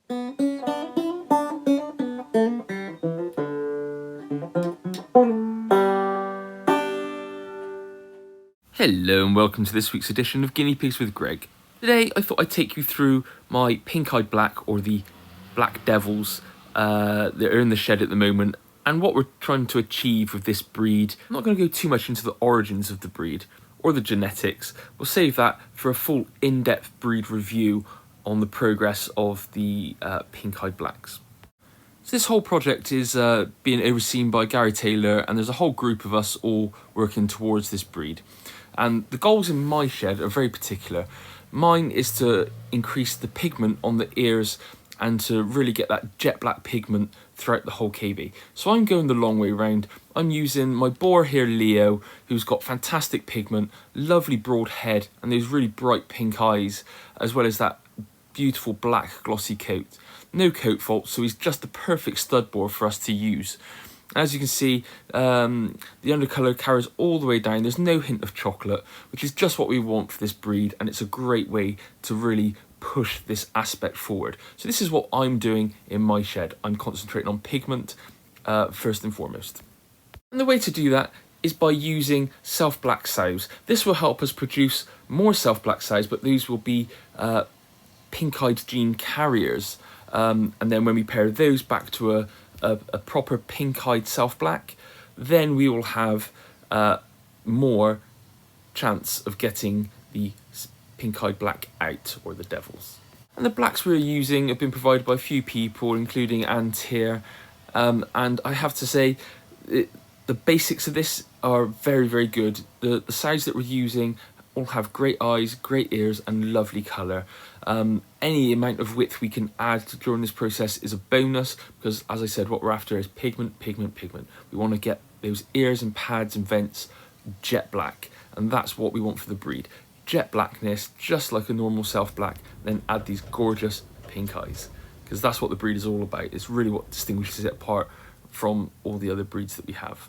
Hello and welcome to this week's edition of Guinea Pigs with Greg. Today I thought I'd take you through my pink-eyed black, or the black devils that are in the shed at the moment, and what we're trying to achieve with this breed. I'm not going to go too much into the origins of the breed or the genetics. We'll save that for a full in-depth breed review on the progress of the pink-eyed blacks. So this whole project is being overseen by Gary Taylor, and there's a whole group of us all working towards this breed. And the goals in my shed are very particular. Mine is to increase the pigment on the ears and to really get that jet black pigment throughout the whole KV. So I'm going the long way round. I'm using my boar here, Leo, who's got fantastic pigment, lovely broad head, and those really bright pink eyes, as well as that beautiful black glossy coat. No coat fault, so he's just the perfect stud boar for us to use. As you can see, the undercolour carries all the way down. There's no hint of chocolate, which is just what we want for this breed, and it's a great way to really push this aspect forward. So this is what I'm doing in my shed. I'm concentrating on pigment first and foremost. And the way to do that is by using self-black sows. This will help us produce more self-black sows, but these will be pink-eyed gene carriers. And then when we pair those back to a proper pink-eyed self-black, then we will have more chance of getting the pink-eyed black out, or the devils. And the blacks we're using have been provided by a few people, including Ant here, and I have to say the basics of this are very, very good. The sows that we're using all have great eyes, great ears, and lovely colour. Any amount of width we can add during this process is a bonus, because as I said, what we're after is pigment, pigment, pigment. We want to get those ears and pads and vents jet black, and that's what we want for the breed. Jet blackness, just like a normal self-black, then add these gorgeous pink eyes, because that's what the breed is all about. It's really what distinguishes it apart from all the other breeds that we have.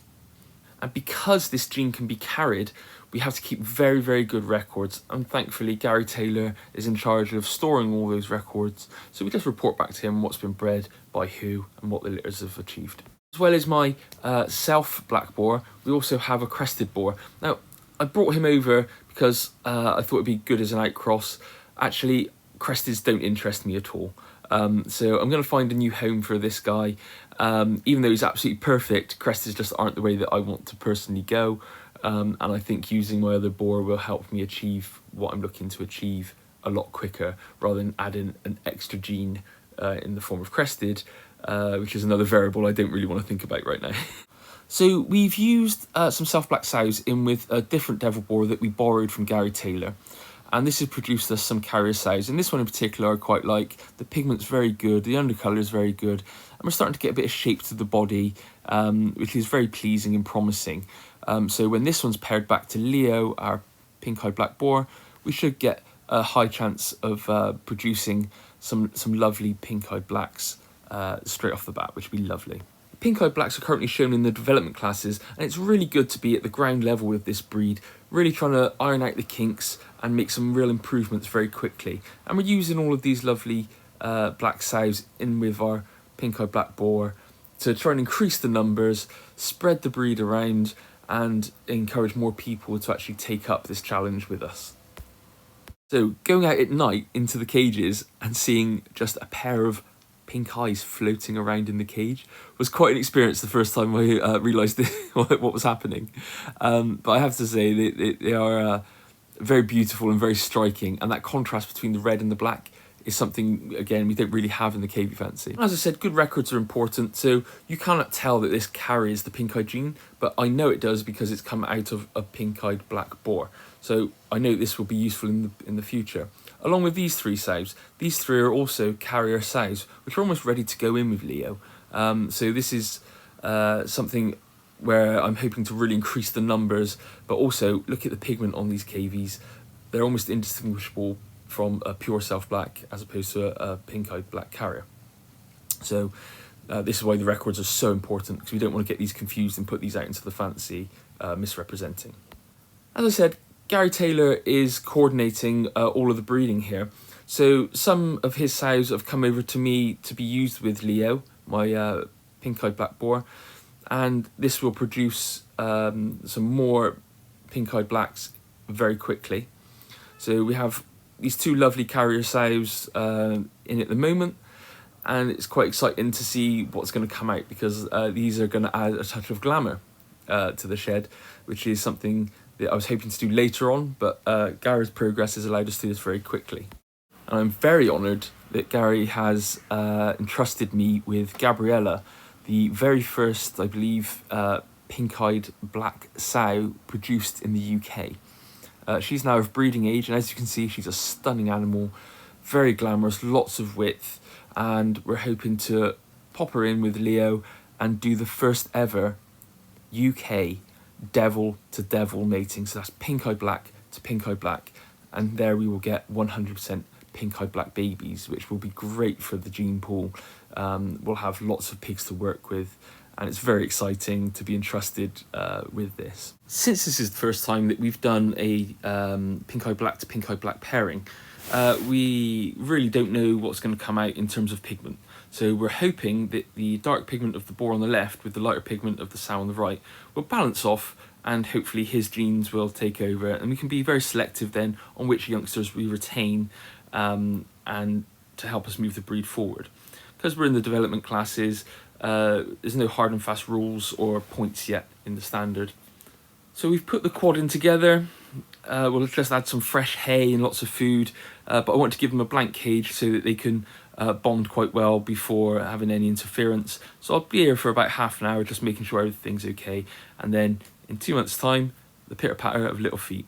And because this gene can be carried, we have to keep very, very good records, and thankfully Gary Taylor is in charge of storing all those records, so we just report back to him what's been bred by who and what the litters have achieved. As well as my self-black boar, we also have a crested boar. Now, I brought him over because I thought it'd be good as an outcross. Actually, cresteds don't interest me at all. So I'm going to find a new home for this guy. Even though he's absolutely perfect, cresteds just aren't the way that I want to personally go. And I think using my other boar will help me achieve what I'm looking to achieve a lot quicker, rather than adding an extra gene in the form of crested, which is another variable I don't really want to think about right now. So we've used some self-black sows in with a different devil boar that we borrowed from Gary Taylor. And this has produced us some carrier sows. And this one in particular I quite like. The pigment's very good, the undercolour is very good, and we're starting to get a bit of shape to the body, which is very pleasing and promising. So when this one's paired back to Leo, our pink-eyed black boar, we should get a high chance of producing some lovely pink-eyed blacks straight off the bat, which would be lovely. Pink-eyed blacks are currently shown in the development classes, and it's really good to be at the ground level with this breed, really trying to iron out the kinks and make some real improvements very quickly. And we're using all of these lovely black sows in with our pink-eyed black boar to try and increase the numbers, spread the breed around, and encourage more people to actually take up this challenge with us. So going out at night into the cages and seeing just a pair of pink eyes floating around in the cage was quite an experience the first time I realised what was happening. But I have to say they are very beautiful and very striking, and that contrast between the red and the black is something, again, we don't really have in the KV fancy. As I said, good records are important, so you cannot tell that this carries the pink-eyed gene, but I know it does because it's come out of a pink-eyed black boar. So I know this will be useful in the future. Along with these three sows, these three are also carrier sows, which are almost ready to go in with Leo. So this is something where I'm hoping to really increase the numbers, but also look at the pigment on these KVs. They're almost indistinguishable from a pure self-black as opposed to a pink-eyed black carrier. So this is why the records are so important, because we don't want to get these confused and put these out into the fancy, misrepresenting. As I said, Gary Taylor is coordinating all of the breeding here. So some of his sows have come over to me to be used with Leo, my pink-eyed black boar, and this will produce some more pink-eyed blacks very quickly. So we have these two lovely carrier sows in at the moment, and it's quite exciting to see what's going to come out, because these are going to add a touch of glamour to the shed, which is something that I was hoping to do later on, but Gary's progress has allowed us to do this very quickly. And I'm very honoured that Gary has entrusted me with Gabriella, the very first, I believe, pink-eyed black sow produced in the UK. She's now of breeding age, and as you can see, she's a stunning animal, very glamorous, lots of width, and we're hoping to pop her in with Leo and do the first ever UK devil to devil mating. So that's pink-eyed black to pink-eyed black, and there we will get 100% pink-eyed black babies, which will be great for the gene pool. We'll have lots of pigs to work with, and it's very exciting to be entrusted with this. Since this is the first time that we've done a pink-eyed black to pink-eyed black pairing, we really don't know what's going to come out in terms of pigment. So we're hoping that the dark pigment of the boar on the left with the lighter pigment of the sow on the right will balance off, and hopefully his genes will take over, and we can be very selective then on which youngsters we retain, and to help us move the breed forward. Because we're in the development classes, there's no hard and fast rules or points yet in the standard. So we've put the quad in together. We'll just add some fresh hay and lots of food, but I want to give them a blank cage so that they can bond quite well before having any interference. So I'll be here for about half an hour just making sure everything's okay, and then in 2 months' time, the pitter-patter of little feet.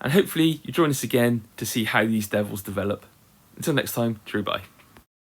And hopefully you join us again to see how these devils develop. Until next time, true bye.